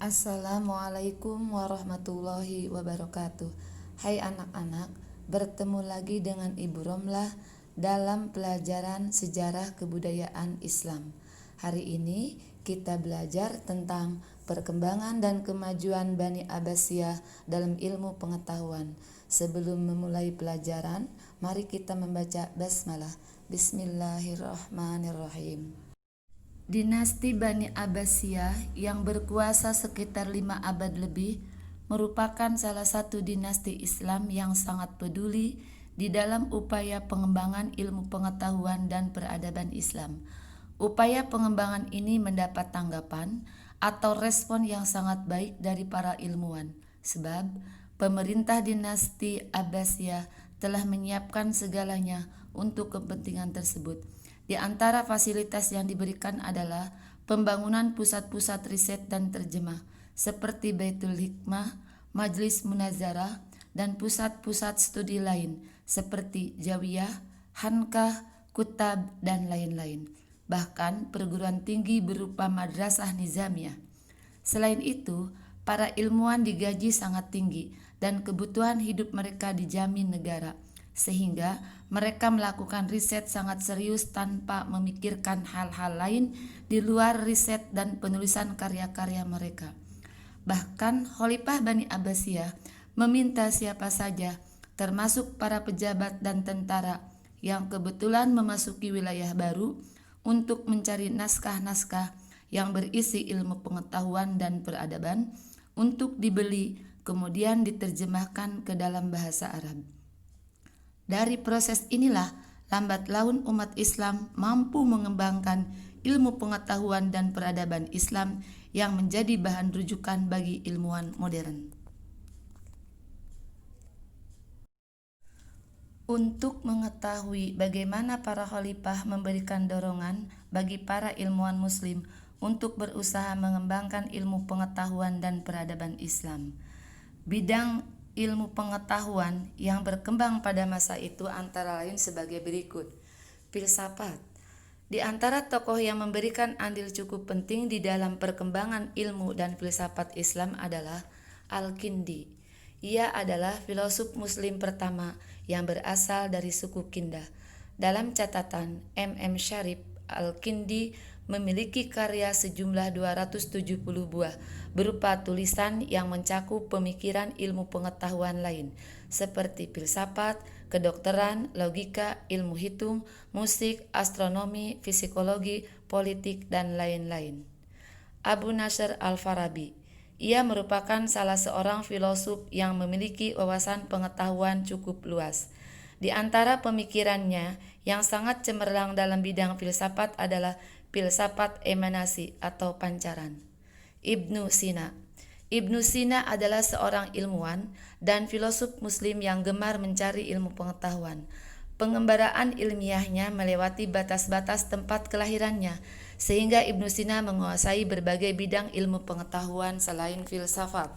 Assalamualaikum warahmatullahi wabarakatuh. Hai anak-anak, bertemu lagi dengan Ibu Romlah dalam pelajaran sejarah kebudayaan Islam. Hari ini kita belajar tentang perkembangan dan kemajuan Bani Abbasiyah dalam ilmu pengetahuan. Sebelum memulai pelajaran, mari kita membaca basmalah. Bismillahirrahmanirrahim. Dinasti Bani Abbasiyah yang berkuasa sekitar 5 abad lebih merupakan salah satu dinasti Islam yang sangat peduli di dalam upaya pengembangan ilmu pengetahuan dan peradaban Islam. Upaya pengembangan ini mendapat tanggapan atau respon yang sangat baik dari para ilmuwan, sebab pemerintah dinasti Abbasiyah telah menyiapkan segalanya untuk kepentingan tersebut. Di antara fasilitas yang diberikan adalah pembangunan pusat-pusat riset dan terjemah seperti Baitul Hikmah, Majlis Munazarah, dan pusat-pusat studi lain seperti Zawiyah, Hankah, Kutab, dan lain-lain. Bahkan perguruan tinggi berupa Madrasah Nizamiyah. Selain itu, para ilmuwan digaji sangat tinggi dan kebutuhan hidup mereka dijamin negara, sehingga mereka melakukan riset sangat serius tanpa memikirkan hal-hal lain di luar riset dan penulisan karya-karya mereka. Bahkan Khalifah Bani Abbasiyah meminta siapa saja, termasuk para pejabat dan tentara yang kebetulan memasuki wilayah baru, untuk mencari naskah-naskah yang berisi ilmu pengetahuan dan peradaban untuk dibeli, kemudian diterjemahkan ke dalam bahasa Arab. Dari proses inilah lambat laun umat Islam mampu mengembangkan ilmu pengetahuan dan peradaban Islam yang menjadi bahan rujukan bagi ilmuwan modern. Untuk mengetahui bagaimana para khalifah memberikan dorongan bagi para ilmuwan muslim untuk berusaha mengembangkan ilmu pengetahuan dan peradaban Islam. Bidang ilmu pengetahuan yang berkembang pada masa itu antara lain sebagai berikut. Filsafat. Di antara tokoh yang memberikan andil cukup penting di dalam perkembangan ilmu dan filsafat Islam adalah Al-Kindi. Ia adalah filosof muslim pertama yang berasal dari suku Kindah. Dalam catatan M.M. Syarif, Al-Kindi memiliki karya sejumlah 270 buah berupa tulisan yang mencakup pemikiran ilmu pengetahuan lain seperti filsafat, kedokteran, logika, ilmu hitung, musik, astronomi, psikologi, politik, dan lain-lain. Abu Nasr al-Farabi. Ia merupakan salah seorang filosof yang memiliki wawasan pengetahuan cukup luas. Di antara pemikirannya yang sangat cemerlang dalam bidang filsafat adalah filsafat emanasi atau pancaran. Ibnu Sina. Ibnu Sina adalah seorang ilmuwan dan filosof muslim yang gemar mencari ilmu pengetahuan. Pengembaraan ilmiahnya melewati batas-batas tempat kelahirannya, sehingga Ibnu Sina menguasai berbagai bidang ilmu pengetahuan selain filsafat.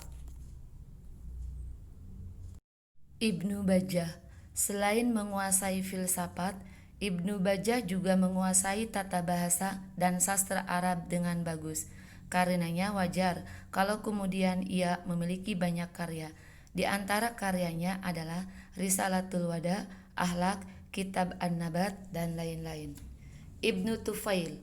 Ibnu Bajjah. Selain menguasai filsafat, Ibnu Bajjah juga menguasai tata bahasa dan sastra Arab dengan bagus. Karenanya wajar kalau kemudian ia memiliki banyak karya. Di antara karyanya adalah Risalatul Wada, Akhlak, Kitab An-Nabat, dan lain-lain. Ibnu Tufail.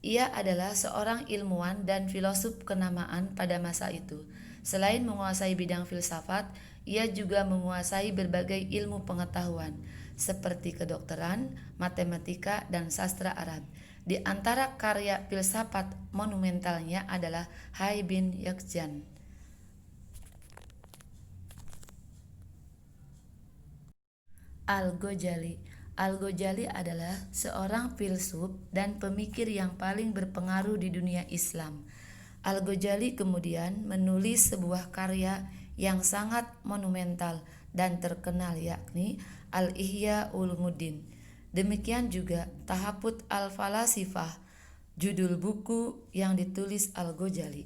Ia adalah seorang ilmuwan dan filosof kenamaan pada masa itu. Selain menguasai bidang filsafat, ia juga menguasai berbagai ilmu pengetahuan seperti kedokteran, matematika, dan sastra Arab. Di antara karya filsafat monumentalnya adalah Hai bin Yaqzan. Al-Ghazali. Al-Ghazali adalah seorang filsuf dan pemikir yang paling berpengaruh di dunia Islam. Al-Ghazali kemudian menulis sebuah karya yang sangat monumental dan terkenal, yakni Al-Ihya Ulumuddin. Demikian juga Tahaput Al-Falasifah, judul buku yang ditulis Al-Ghazali.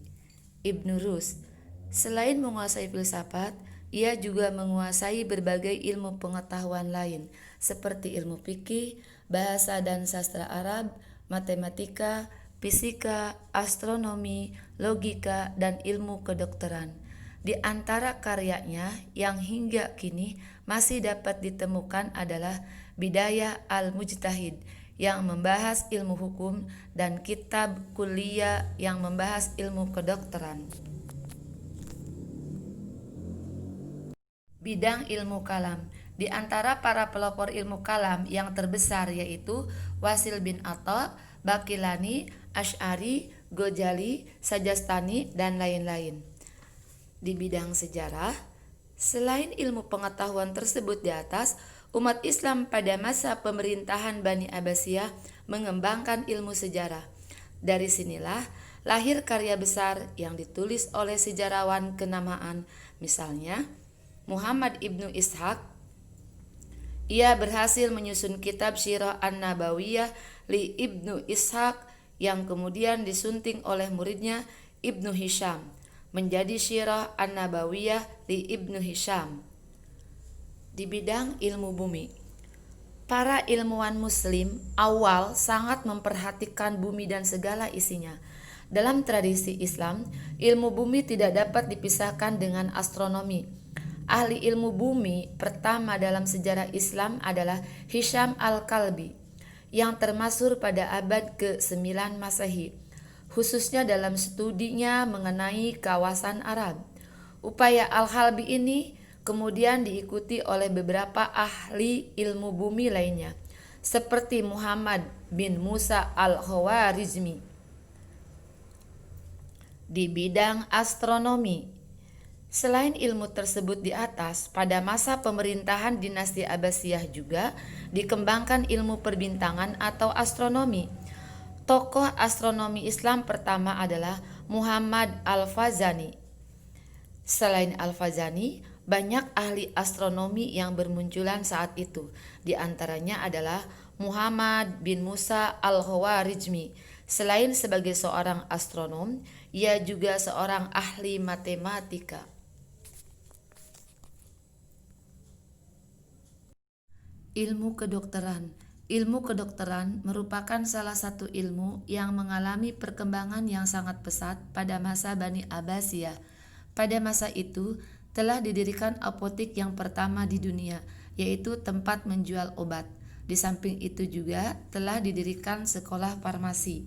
Ibnu Rus. Selain menguasai filsafat, ia juga menguasai berbagai ilmu pengetahuan lain seperti ilmu fikih, bahasa dan sastra Arab, matematika, fisika, astronomi, logika, dan ilmu kedokteran. Di antara karyanya yang hingga kini masih dapat ditemukan adalah Bidayah al-Mujtahid yang membahas ilmu hukum dan kitab kuliah yang membahas ilmu kedokteran. Bidang ilmu kalam. Di antara para pelopor ilmu kalam yang terbesar yaitu Wasil bin Atta, Baqillani, Asy'ari, Ghazali, Sajastani, dan lain-lain. Di bidang sejarah, selain ilmu pengetahuan tersebut di atas, umat Islam pada masa pemerintahan Bani Abbasiyah mengembangkan ilmu sejarah. Dari sinilah lahir karya besar yang ditulis oleh sejarawan kenamaan, misalnya Muhammad ibnu Ishaq. Ia berhasil menyusun kitab Sirah an-Nabawiyah li Ibnu Ishaq yang kemudian disunting oleh muridnya Ibnu Hisham menjadi Sirah an-Nabawiyah li Ibnu Hisham. Di bidang ilmu bumi, para ilmuwan muslim awal sangat memperhatikan bumi dan segala isinya. Dalam tradisi Islam, ilmu bumi tidak dapat dipisahkan dengan astronomi. Ahli ilmu bumi pertama dalam sejarah Islam adalah Hisham al-Kalbi yang termasuk pada abad ke-9 Masehi, khususnya dalam studinya mengenai kawasan Arab. Upaya al-Kalbi ini kemudian diikuti oleh beberapa ahli ilmu bumi lainnya, seperti Muhammad bin Musa al-Khawarizmi. Di bidang astronomi, selain ilmu tersebut di atas, pada masa pemerintahan dinasti Abbasiyah juga dikembangkan ilmu perbintangan atau astronomi. Tokoh astronomi Islam pertama adalah Muhammad al-Fazani. Selain al-Fazani, banyak ahli astronomi yang bermunculan saat itu. Di antaranya adalah Muhammad bin Musa al-Khawarizmi. Selain sebagai seorang astronom, ia juga seorang ahli matematika. Ilmu kedokteran. Ilmu kedokteran merupakan salah satu ilmu yang mengalami perkembangan yang sangat pesat pada masa Bani Abbasiyah. Pada masa itu telah didirikan apotik yang pertama di dunia, yaitu tempat menjual obat. Di samping itu juga telah didirikan sekolah farmasi.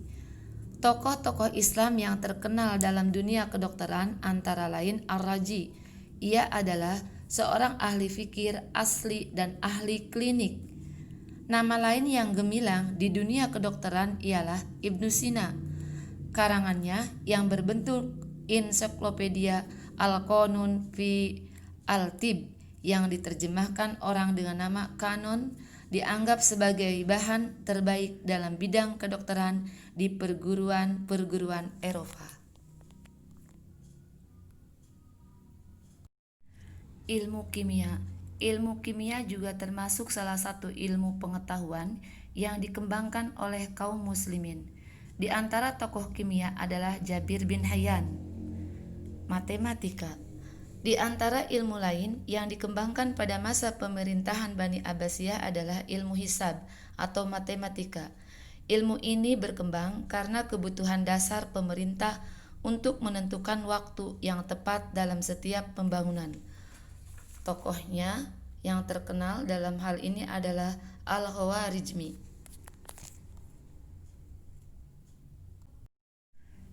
Tokoh-tokoh Islam yang terkenal dalam dunia kedokteran antara lain Ar-Razi. Ia adalah seorang ahli fikir asli dan ahli klinik. Nama lain yang gemilang di dunia kedokteran ialah Ibnu Sina. Karangannya yang berbentuk ensiklopedia Al-Qanun fi Al-Tib yang diterjemahkan orang dengan nama Kanon dianggap sebagai bahan terbaik dalam bidang kedokteran di perguruan-perguruan Eropa. Ilmu kimia. Ilmu kimia juga termasuk salah satu ilmu pengetahuan yang dikembangkan oleh kaum muslimin. Di antara tokoh kimia adalah Jabir bin Hayyan. Matematika. Di antara ilmu lain yang dikembangkan pada masa pemerintahan Bani Abbasiyah adalah ilmu hisab atau matematika. Ilmu ini berkembang karena kebutuhan dasar pemerintah untuk menentukan waktu yang tepat dalam setiap pembangunan. Tokohnya yang terkenal dalam hal ini adalah Al-Khawarizmi.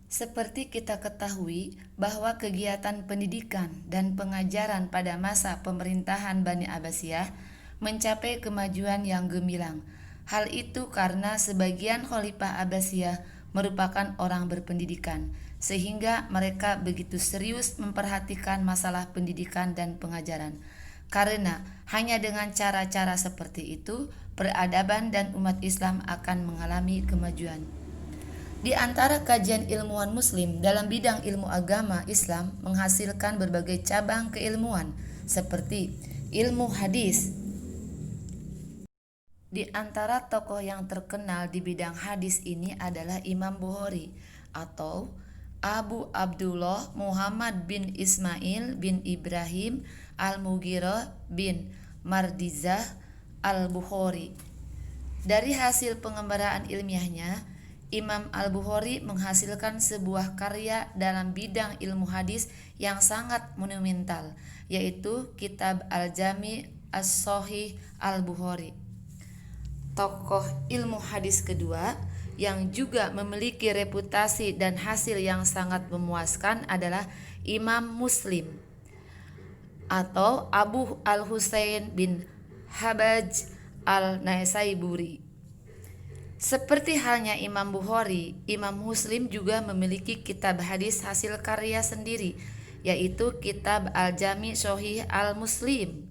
Seperti kita ketahui bahwa kegiatan pendidikan dan pengajaran pada masa pemerintahan Bani Abbasiyah mencapai kemajuan yang gemilang. Hal itu karena sebagian Khalifah Abbasiyah merupakan orang berpendidikan, sehingga mereka begitu serius memperhatikan masalah pendidikan dan pengajaran. Karena hanya dengan cara-cara seperti itu, peradaban dan umat Islam akan mengalami kemajuan. Di antara kajian ilmuwan muslim dalam bidang ilmu agama Islam menghasilkan berbagai cabang keilmuan seperti ilmu hadis. Di antara tokoh yang terkenal di bidang hadis ini adalah Imam Bukhari atau Abu Abdullah Muhammad bin Ismail bin Ibrahim al-Mughirah bin Mardizah al-Bukhari. Dari hasil pengembaraan ilmiahnya, Imam Al-Bukhari menghasilkan sebuah karya dalam bidang ilmu hadis yang sangat monumental, yaitu Kitab Al-Jami' As-Shahih Al-Bukhari. Tokoh ilmu hadis kedua yang juga memiliki reputasi dan hasil yang sangat memuaskan adalah Imam Muslim atau Abu Al-Husain bin Habaj Al-Naisaburi. Seperti halnya Imam Bukhari, Imam Muslim juga memiliki kitab hadis hasil karya sendiri, yaitu Kitab Al-Jami' Shahih Al-Muslim.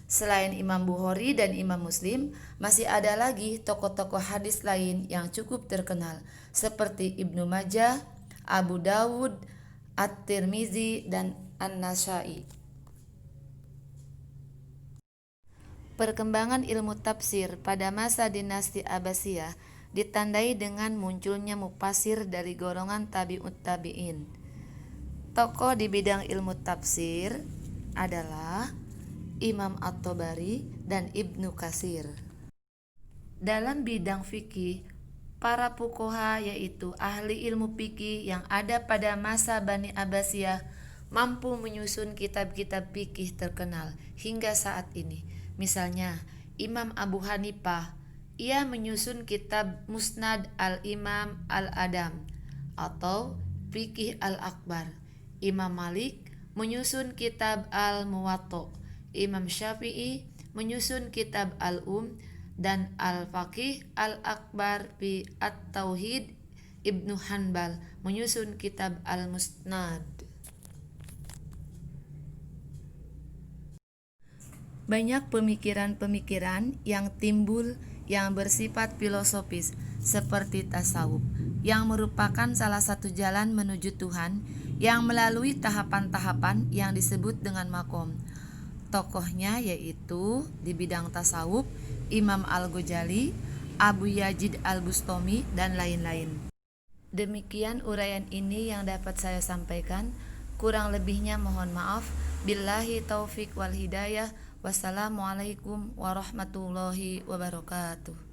Selain Imam Bukhari dan Imam Muslim, masih ada lagi tokoh-tokoh hadis lain yang cukup terkenal, seperti Ibnu Majah, Abu Dawud, At-Tirmizi, dan An-Nasai. Perkembangan ilmu tafsir pada masa dinasti Abbasiyah ditandai dengan munculnya mufasir dari golongan tabi'ut tabi'in. Tokoh di bidang ilmu tafsir adalah Imam At-Tabari dan Ibnu Katsir. Dalam bidang fikih, para fuqaha yaitu ahli ilmu fikih yang ada pada masa Bani Abbasiyah mampu menyusun kitab-kitab fikih terkenal hingga saat ini. Misalnya, Imam Abu Hanifah, ia menyusun kitab Musnad Al-Imam Al-Adam atau Fiqih Al-Akbar. Imam Malik menyusun kitab Al-Muwatta. Imam Syafi'i menyusun kitab dan Al-Faqih Al-Akbar fi At-Tauhid. Ibnu Hanbal menyusun kitab Al-Musnad. Banyak pemikiran-pemikiran yang timbul yang bersifat filosofis seperti tasawuf, yang merupakan salah satu jalan menuju Tuhan yang melalui tahapan-tahapan yang disebut dengan maqam. Tokohnya yaitu di bidang tasawuf Imam Al-Ghazali, Abu Yazid Al-Bustami, dan lain-lain. Demikian uraian ini yang dapat saya sampaikan. Kurang lebihnya mohon maaf. Billahi taufik wal hidayah. Wassalamualaikum warahmatullahi wabarakatuh.